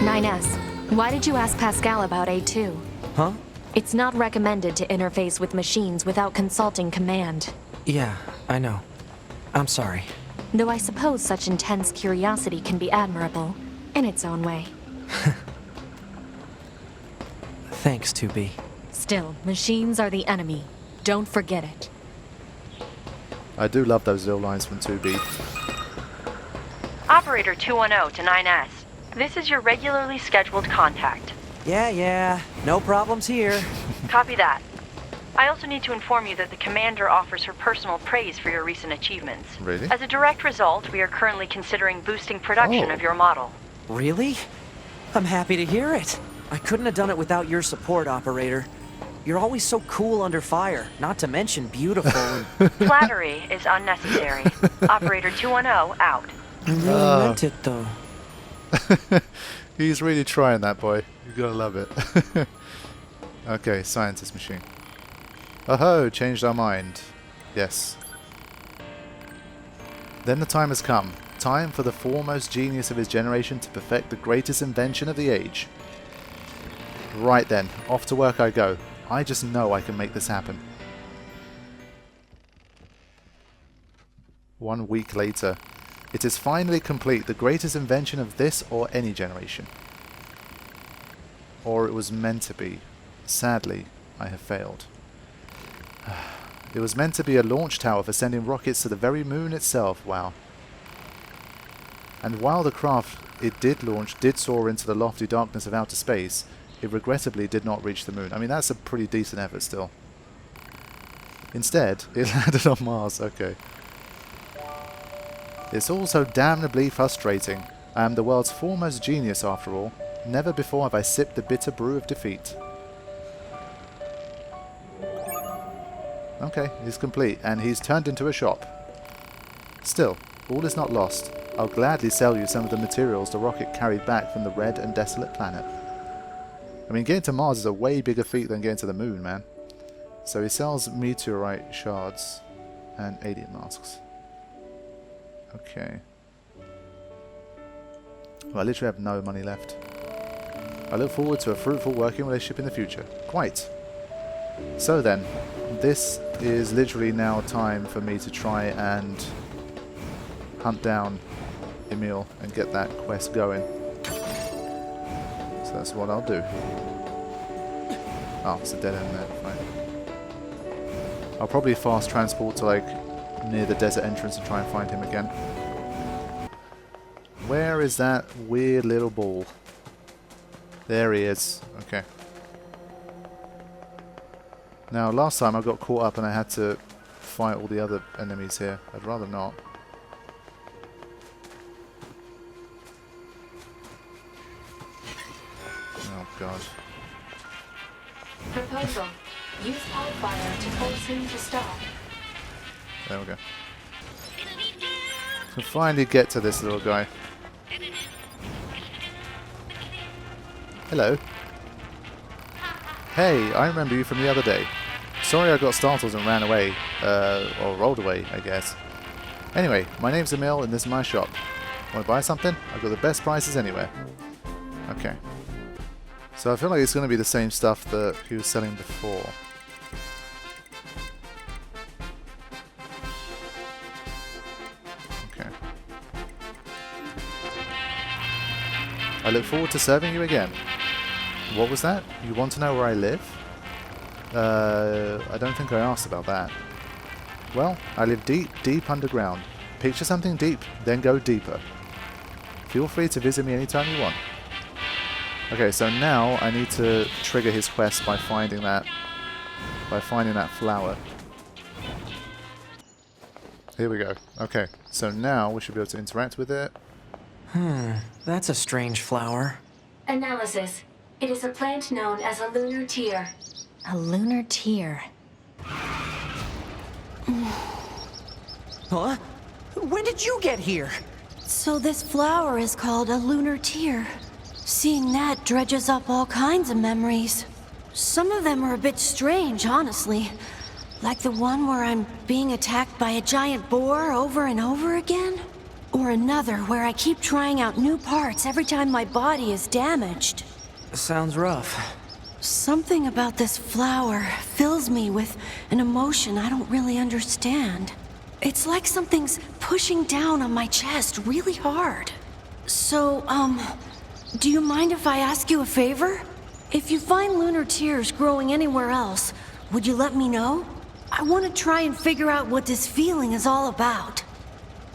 9S, why did you ask Pascal about A2? Huh? It's not recommended to interface with machines without consulting command. Yeah, I know. I'm sorry. Though I suppose such intense curiosity can be admirable, in its own way. Thanks, 2B. Still, machines are the enemy. Don't forget it. I do love those little lines from 2B. Operator 210 to 9S. This is your regularly scheduled contact. Yeah, no problems here. Copy that. I also need to inform you that the commander offers her personal praise for your recent achievements. Really? As a direct result, we are currently considering boosting production of your model. Really? I'm happy to hear it. I couldn't have done it without your support, Operator. You're always so cool under fire, not to mention beautiful and... Flattery is unnecessary. Operator 210 out. I really meant it, though. He's really trying, that boy. You gotta love it. Okay, scientist machine. Oh-ho, changed our mind. Yes. Then the time has come. Time for the foremost genius of his generation to perfect the greatest invention of the age. Right then, off to work I go. I just know I can make this happen. 1 week later. It is finally complete, the greatest invention of this or any generation. Or it was meant to be. Sadly, I have failed. It was meant to be a launch tower for sending rockets to the very moon itself, wow. And while the craft it did launch did soar into the lofty darkness of outer space, it regrettably did not reach the moon. I mean, that's a pretty decent effort still. Instead, it landed on Mars, okay. It's all so damnably frustrating. I am the world's foremost genius after all. Never before have I sipped the bitter brew of defeat. Okay, he's complete, and he's turned into a shop. Still, all is not lost. I'll gladly sell you some of the materials the rocket carried back from the red and desolate planet. I mean, getting to Mars is a way bigger feat than getting to the moon, man. So he sells meteorite shards and alien masks. Okay. Well, I literally have no money left. I look forward to a fruitful working relationship in the future. Quite. So then, this is literally now time for me to try and hunt down Emil and get that quest going. So that's what I'll do. Oh, it's a dead end there. Fine. I'll probably fast transport to like near the desert entrance and try and find him again. Where is that weird little ball? There he is. Okay. Now, last time I got caught up and I had to fight all the other enemies here. I'd rather not. Oh, God. Proposal. Use Hellfire to force him to stop. There we go. So finally get to this little guy. Hello. Hey, I remember you from the other day. Sorry I got startled and ran away. Or rolled away, I guess. Anyway, my name's Emil and this is my shop. Want to buy something? I've got the best prices anywhere. Okay. So I feel like it's going to be the same stuff that he was selling before. Okay. I look forward to serving you again. What was that? You want to know where I live? I don't think I asked about that. Well, I live deep, deep underground. Picture something deep, then go deeper. Feel free to visit me anytime you want. Okay, so now I need to trigger his quest by finding that flower. Here we go. Okay, so now we should be able to interact with it. That's a strange flower. Analysis. It is a plant known as a lunar tear. A lunar tear. Huh? When did you get here? So this flower is called a lunar tear. Seeing that dredges up all kinds of memories. Some of them are a bit strange, honestly. Like the one where I'm being attacked by a giant boar over and over again. Or another where I keep trying out new parts every time my body is damaged. Sounds rough. Something about this flower fills me with an emotion I don't really understand. It's like something's pushing down on my chest really hard. So, do you mind if I ask you a favor? If you find lunar tears growing anywhere else, would you let me know? I want to try and figure out what this feeling is all about.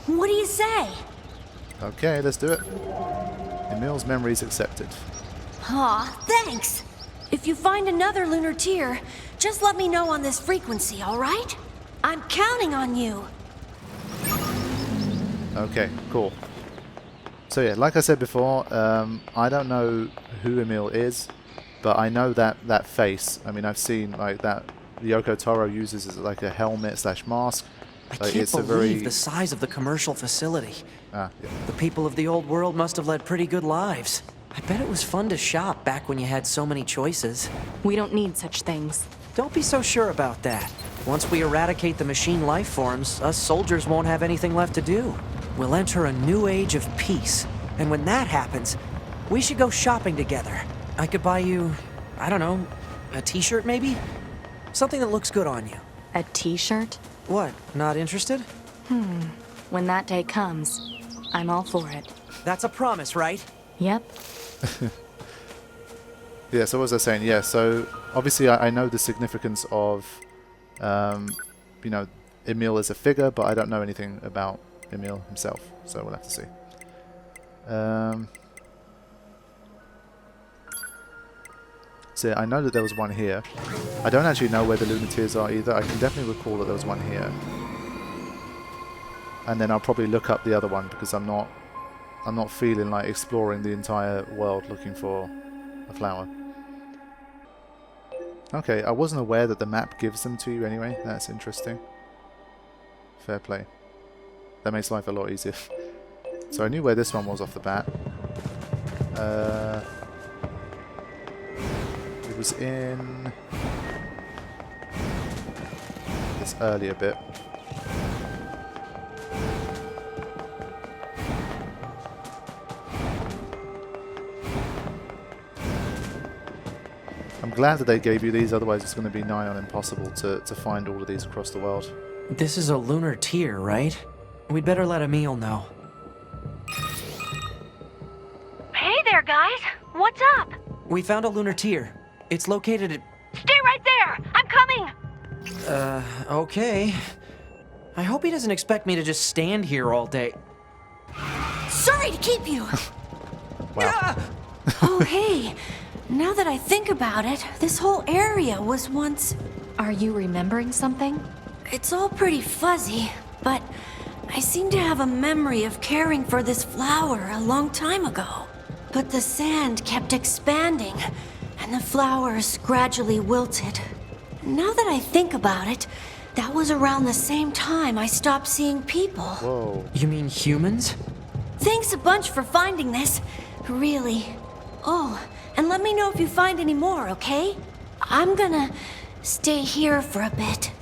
What do you say? Okay, let's do it. Emil's memories accepted. Aw, thanks. If you find another lunar tear, just let me know on this frequency, all right? I'm counting on you. Okay, cool. So yeah, like I said before, I don't know who Emil is, but I know that face. I mean, I've seen like that Yoko Taro uses as like a helmet / mask. I can't believe the size of the commercial facility. Yeah. The people of the old world must have led pretty good lives. I bet it was fun to shop back when you had so many choices. We don't need such things. Don't be so sure about that. Once we eradicate the machine life forms, us soldiers won't have anything left to do. We'll enter a new age of peace. And when that happens, we should go shopping together. I could buy you, I don't know, a t-shirt maybe? Something that looks good on you. A t-shirt? What, not interested? When that day comes, I'm all for it. That's a promise, right? Yep. Yeah, so what was I saying? Yeah, so obviously I know the significance of, you know, Emil as a figure, but I don't know anything about Emil himself, so we'll have to see. So yeah, I know that there was one here. I don't actually know where the Lunatiers are either. I can definitely recall that there was one here. And then I'll probably look up the other one because I'm not feeling like exploring the entire world looking for a flower. Okay, I wasn't aware that the map gives them to you anyway. That's interesting. Fair play. That makes life a lot easier. So I knew where this one was off the bat. It was in this earlier bit. I'm glad that they gave you these, otherwise it's going to be nigh on impossible to find all of these across the world. This is a lunar tier, right? We'd better let Emil know. Hey there, guys. What's up? We found a lunar tier. It's located at... Stay right there. I'm coming. Okay. I hope he doesn't expect me to just stand here all day. Sorry to keep you. Wow. Oh, hey. Now that I think about it, this whole area was once... Are you remembering something? It's all pretty fuzzy, but I seem to have a memory of caring for this flower a long time ago. But the sand kept expanding, and the flowers gradually wilted. Now that I think about it, that was around the same time I stopped seeing people. Whoa. You mean humans? Thanks a bunch for finding this. Really. Oh, and let me know if you find any more, okay? I'm gonna stay here for a bit.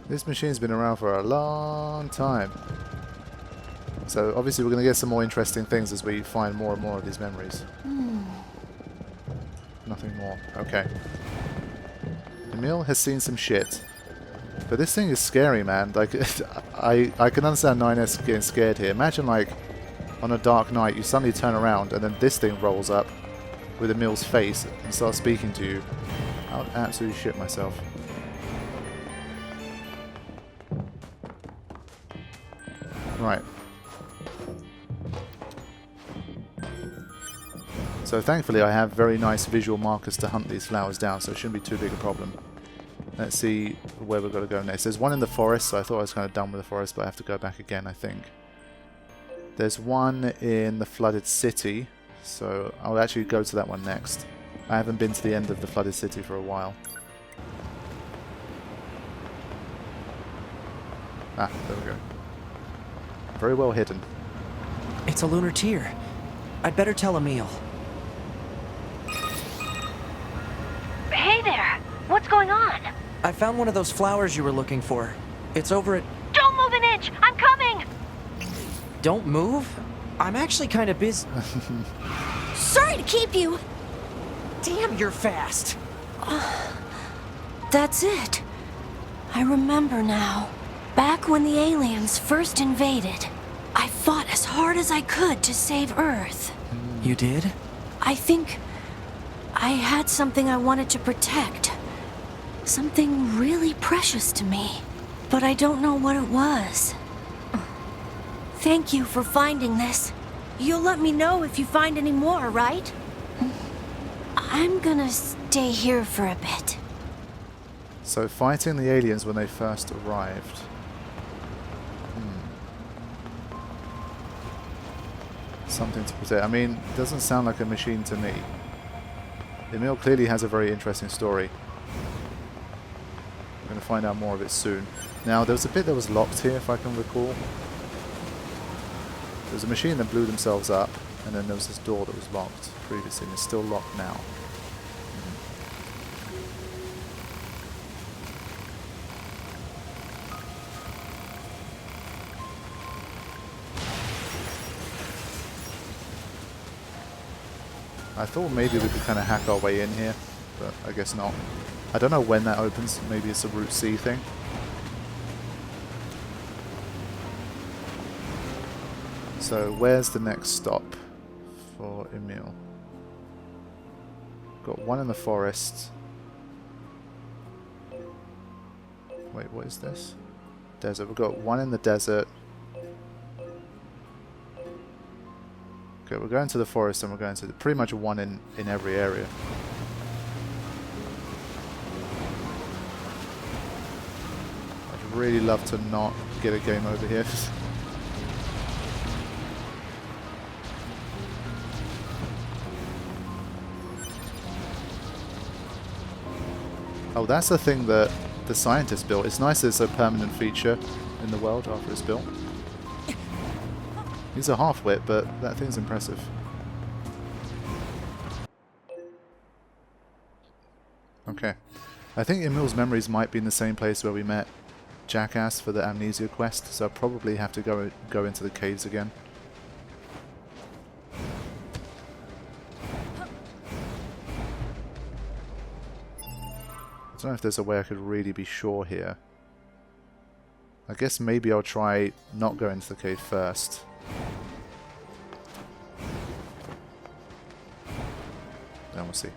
This machine's been around for a long time. So obviously we're going to get some more interesting things as we find more and more of these memories. Nothing more. Okay. Emil has seen some shit. But this thing is scary, man. Like, I can understand 9S getting scared here. Imagine, like, on a dark night, you suddenly turn around and then this thing rolls up with Emil's face and starts speaking to you. I would absolutely shit myself. Right. So thankfully I have very nice visual markers to hunt these flowers down, so it shouldn't be too big a problem. Let's see where we've got to go next. There's one in the forest, so I thought I was kind of done with the forest, but I have to go back again, I think. There's one in the flooded city, so I'll actually go to that one next. I haven't been to the end of the flooded city for a while. Ah, there we go. Very well hidden. It's a lunar tier. I'd better tell Emil. Hey there. What's going on? I found one of those flowers you were looking for. It's over at... Don't move an inch. I'm coming. Don't move. I'm actually kind of busy. Sorry to keep you. Damn, you're fast. That's it. I remember now. Back when the aliens first invaded, I fought as hard as I could to save Earth. You did? I think I had something I wanted to protect. Something really precious to me. But I don't know what it was. Thank you for finding this. You'll let me know if you find any more, right? I'm gonna stay here for a bit. So fighting the aliens when they first arrived. Something to protect. I mean, it doesn't sound like a machine to me. Emil clearly has a very interesting story. We're going to find out more of it soon. Now, there was a bit that was locked here, if I can recall. There was a machine that blew themselves up, and then there was this door that was locked previously, and it's still locked now. I thought maybe we could kind of hack our way in here, but I guess not. I don't know when that opens. Maybe it's a Route C thing. So where's the next stop for Emil? Got one in the forest. Wait, what is this? Desert. We've got one in the desert. Okay, we're going to the forest and we're going to pretty much one in every area. I'd really love to not get a game over here. Oh, that's the thing that the scientists built. It's nice that it's a permanent feature in the world after it's built. He's a half-wit, but that thing's impressive. Okay. I think Emil's memories might be in the same place where we met Jackass for the Amnesia quest, so I'll probably have to go into the caves again. I don't know if there's a way I could really be sure here. I guess maybe I'll try not go into the cave first. Then we'll see.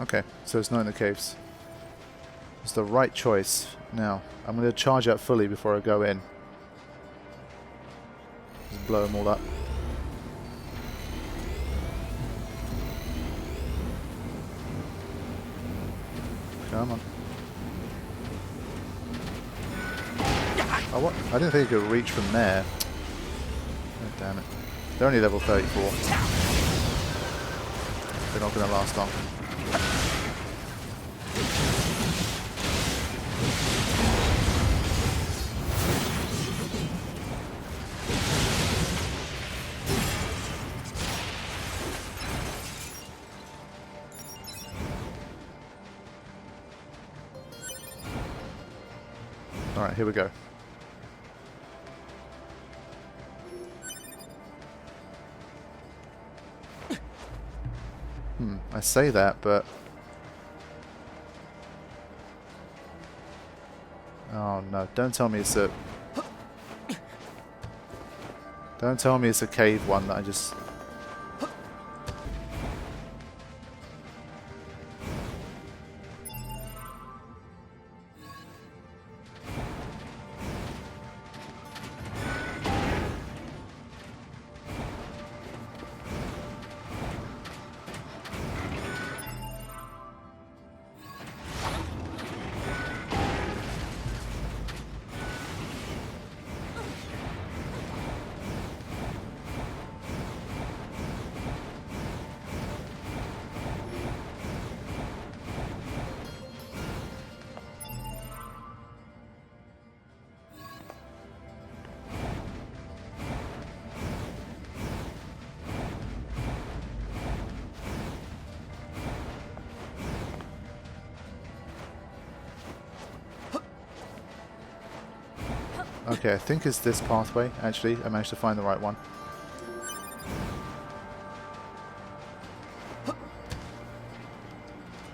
Okay, so it's not in the caves. It's the right choice. Now, I'm going to charge up fully before I go in. Just blow them all up. Come on. Oh, what? I didn't think it could reach from there. Oh, damn it. They're only level 34. They're not going to last long. Alright, here we go. I say that, but... Oh no, don't tell me it's a... Don't tell me it's a cave one that I just... Okay, I think it's this pathway, actually. I managed to find the right one.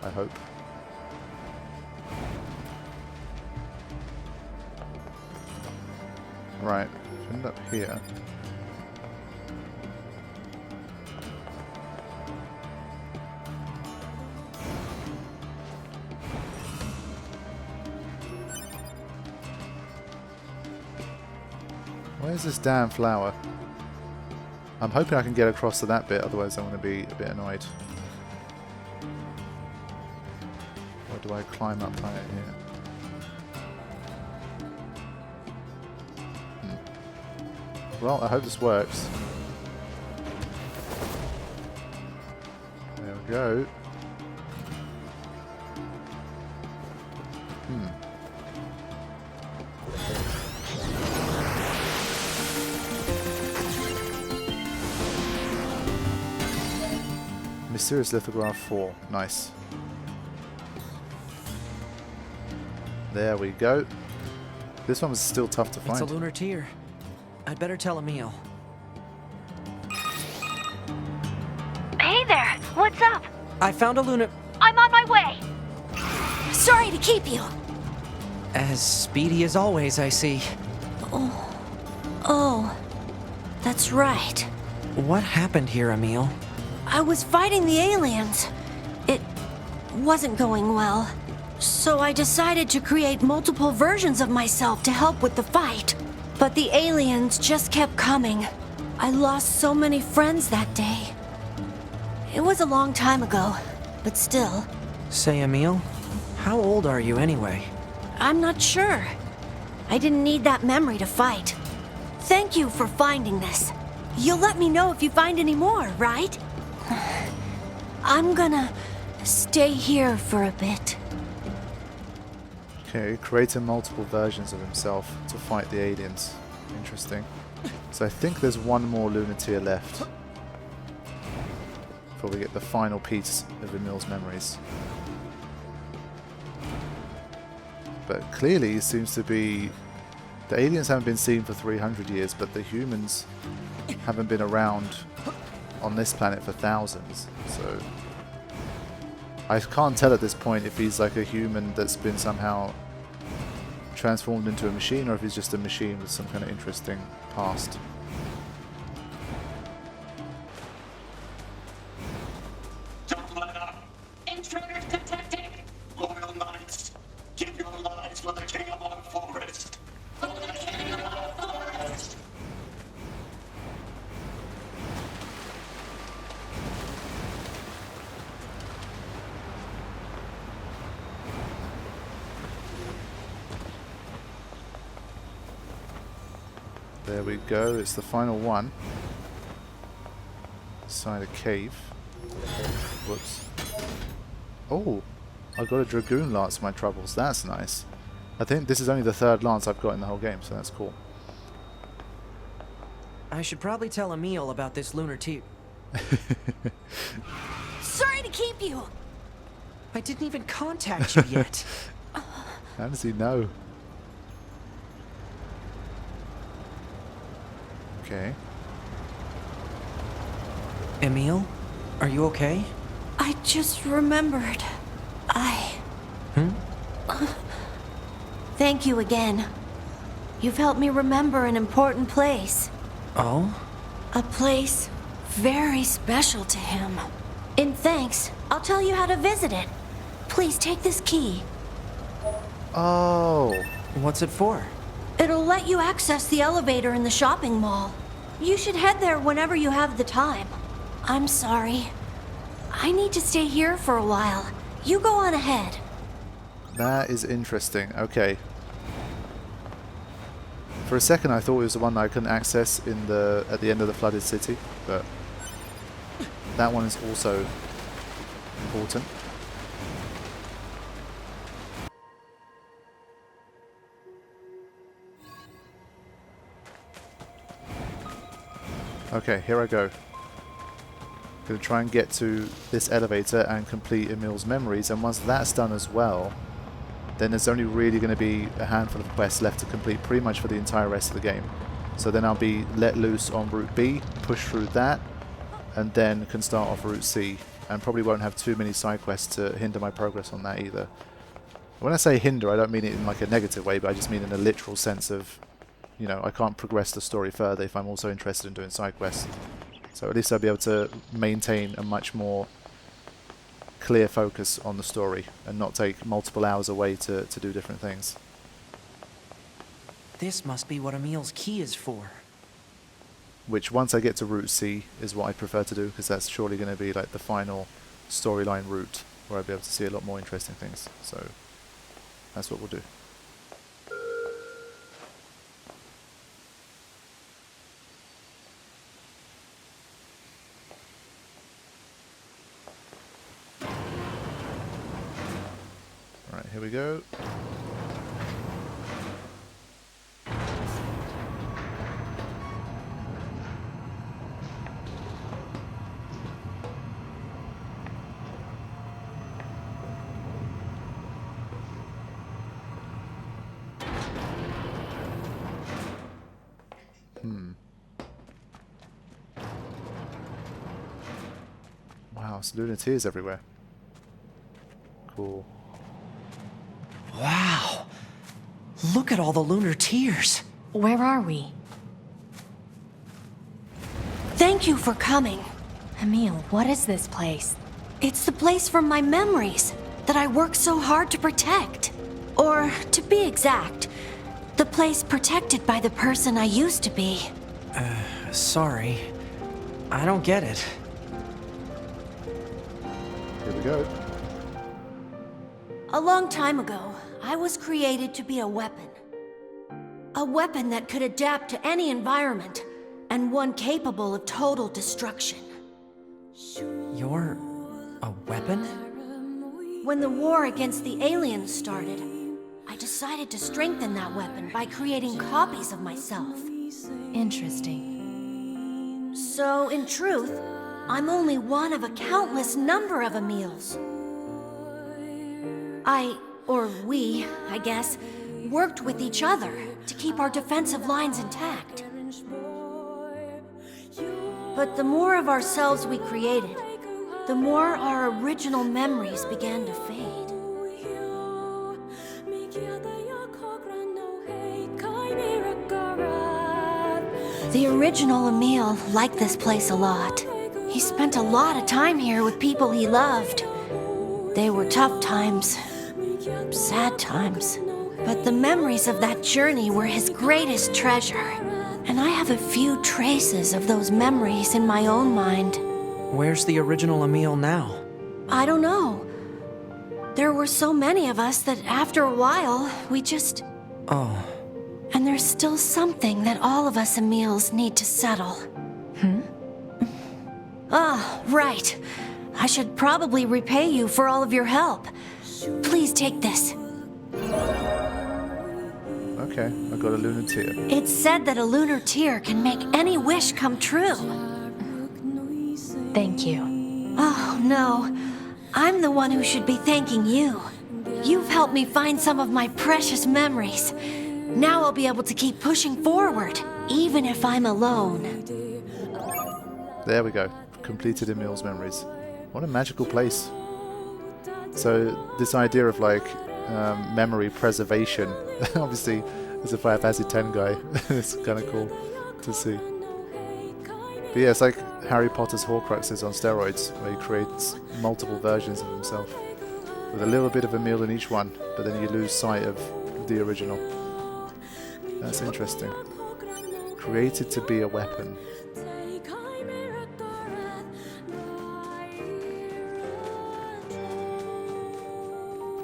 I hope. Right, end up here. Where's this damn flower? I'm hoping I can get across to that bit, otherwise I'm going to be a bit annoyed. Or do I climb up higher here? Well, I hope this works. There we go. Mysterious Lithograph 4. Nice. There we go. This one was still tough to find. It's a lunar tier. I'd better tell Emil. Hey there, what's up? I found a lunar... I'm on my way. Sorry to keep you. As speedy as always, I see. Oh, that's right. What happened here, Emil? I was fighting the aliens. It wasn't going well. So I decided to create multiple versions of myself to help with the fight. But the aliens just kept coming. I lost so many friends that day. It was a long time ago, but still. Say, Emil, how old are you anyway? I'm not sure. I didn't need that memory to fight. Thank you for finding this. You'll let me know if you find any more, right? I'm gonna stay here for a bit. Okay, creating multiple versions of himself to fight the aliens. Interesting. So I think there's one more lunar tier left before we get the final piece of Emil's memories. But clearly it seems to be... The aliens haven't been seen for 300 years, but the humans haven't been around on this planet for thousands. So I can't tell at this point if he's like a human that's been somehow transformed into a machine, or if he's just a machine with some kind of interesting past. Don't let up! Intruders detected! Loyal knights, give your lives for the king of our forest! For the king of our forest! There we go, it's the final one. Inside a cave. Whoops. Oh! I got a Dragoon Lance for my troubles, that's nice. I think this is only the third lance I've got in the whole game, so that's cool. I should probably tell Emil about this lunar tier. Sorry to keep you. I didn't even contact you yet. How does he know? Okay. Emil, are you okay? I just remembered. Thank you again. You've helped me remember an important place. Oh? A place very special to him. In thanks, I'll tell you how to visit it. Please take this key. Oh! What's it for? It'll let you access the elevator in the shopping mall. You should head there whenever you have the time. I'm sorry. I need to stay here for a while. You go on ahead. That is interesting. Okay. For a second I thought it was the one that I couldn't access in at the end of the flooded city, but that one is also important. Okay, here I go. Gonna try and get to this elevator and complete Emil's memories, and once that's done as well, then there's only really going to be a handful of quests left to complete pretty much for the entire rest of the game. So then I'll be let loose on Route B, push through that, and then can start off Route C, and probably won't have too many side quests to hinder my progress on that either. When I say hinder, I don't mean it in like a negative way, but I just mean in a literal sense of, you know, I can't progress the story further if I'm also interested in doing side quests. So at least I'll be able to maintain a much more clear focus on the story and not take multiple hours away to do different things. This must be what Emil's key is for. Which, once I get to Route C, is what I prefer to do, because that's surely going to be like the final storyline route where I'll be able to see a lot more interesting things. So that's what we'll do. Alright, here we go. Wow, it's lunatiers everywhere. Cool. Wow! Look at all the lunar tears! Where are we? Thank you for coming. Emil, what is this place? It's the place from my memories that I worked so hard to protect. Or, to be exact, the place protected by the person I used to be. Sorry. I don't get it. Here we go. A long time ago, I was created to be a weapon. A weapon that could adapt to any environment, and one capable of total destruction. You're a weapon? When the war against the aliens started, I decided to strengthen that weapon by creating copies of myself. Interesting. So, in truth, I'm only one of a countless number of Emils. We, I guess, worked with each other to keep our defensive lines intact. But the more of ourselves we created, the more our original memories began to fade. The original Emil liked this place a lot. He spent a lot of time here with people he loved. They were tough times, sad times, but the memories of that journey were his greatest treasure. And I have a few traces of those memories in my own mind. Where's the original Emil now? I don't know. There were so many of us that after a while, we just... Oh. And there's still something that all of us Emils need to settle. Ah, right. I should probably repay you for all of your help. Please take this. Okay, I got a lunar tear. It's said that a lunar tear can make any wish come true. Thank you. Oh, no. I'm the one who should be thanking you. You've helped me find some of my precious memories. Now I'll be able to keep pushing forward, even if I'm alone. There we go. Completed Emil's memories. What a magical place. So this idea of like memory preservation, obviously as a Final Fantasy X guy, it's kind of cool to see. But yeah, it's like Harry Potter's Horcruxes on steroids, where he creates multiple versions of himself with a little bit of Emil in each one, but then you lose sight of the original. That's interesting. Created to be a weapon.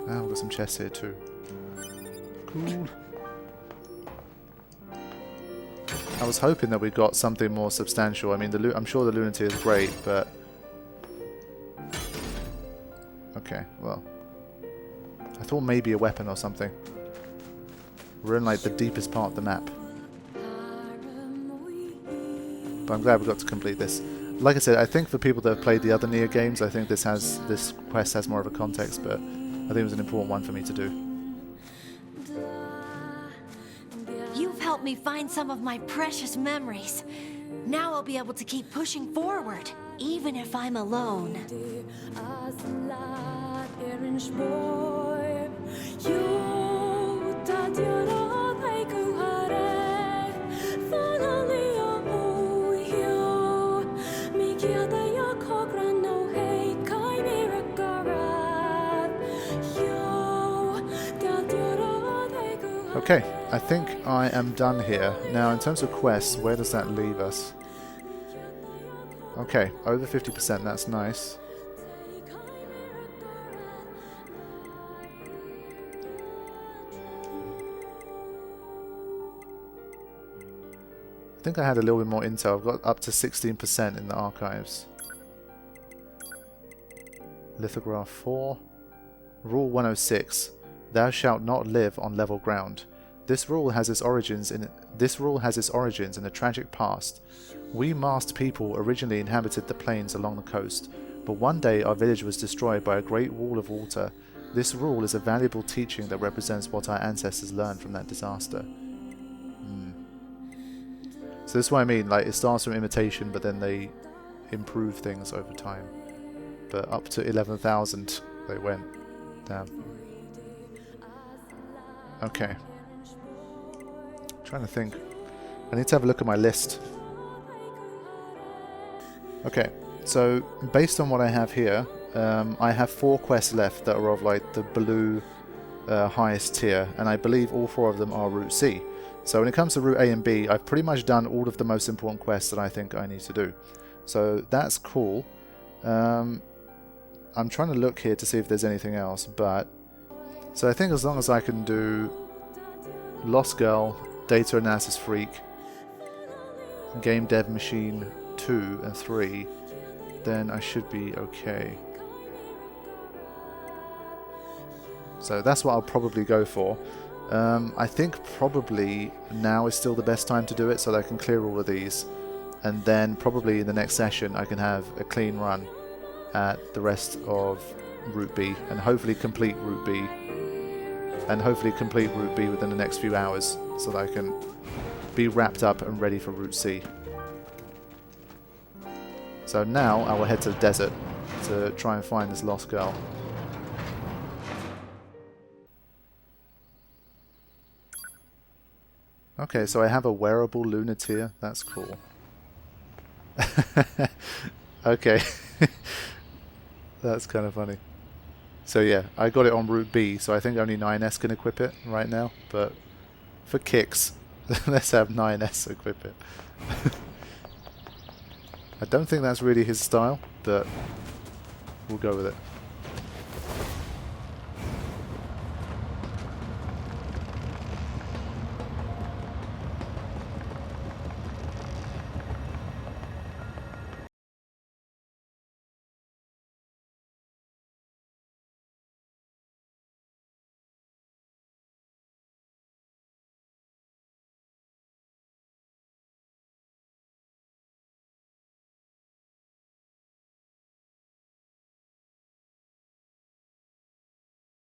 Ah, we've got some chests here too. Cool. I was hoping that we got something more substantial. I mean, I'm sure the Lunatic is great, but... Okay, well... I thought maybe a weapon or something. We're in like the deepest part of the map. But I'm glad we got to complete this. Like I said, I think for people that have played the other Nier games, I think this quest has more of a context, but I think it was an important one for me to do. helped me find some of my precious memories. Now I'll be able to keep pushing forward, even if I'm alone. Okay, I think I am done here. Now, in terms of quests, where does that leave us? Okay, over 50%, that's nice. I think I had a little bit more intel. I've got up to 16% in the archives. Lithograph 4. Rule 106. Thou shalt not live on level ground. This rule has its origins in a tragic past. We masked people originally inhabited the plains along the coast, but one day our village was destroyed by a great wall of water. This rule is a valuable teaching that represents what our ancestors learned from that disaster. So this is what I mean, like it starts from imitation, but then they improve things over time. But up to 11,000 they went. Damn. Okay. Trying to think. I need to have a look at my list. Okay, so based on what I have here, I have 4 quests left that are of like the blue highest tier, and I believe all 4 of them are Route C. So when it comes to Route A and B, I've pretty much done all of the most important quests that I think I need to do. So that's cool. I'm trying to look here to see if there's anything else, but... So I think as long as I can do Lost Girl, Data Analysis Freak, Game Dev Machine 2 and 3, then I should be okay. So that's what I'll probably go for. I think probably now is still the best time to do it so that I can clear all of these. And then probably in the next session I can have a clean run at the rest of Route B and hopefully complete Route B. And hopefully complete Route B within the next few hours so that I can be wrapped up and ready for Route C. So now I will head to the desert to try and find this lost girl. Okay, so I have a wearable lunateer. That's cool. Okay. That's kind of funny. So yeah, I got it on Route B, so I think only 9S can equip it right now, but for kicks, let's have 9S equip it. I don't think that's really his style, but we'll go with it.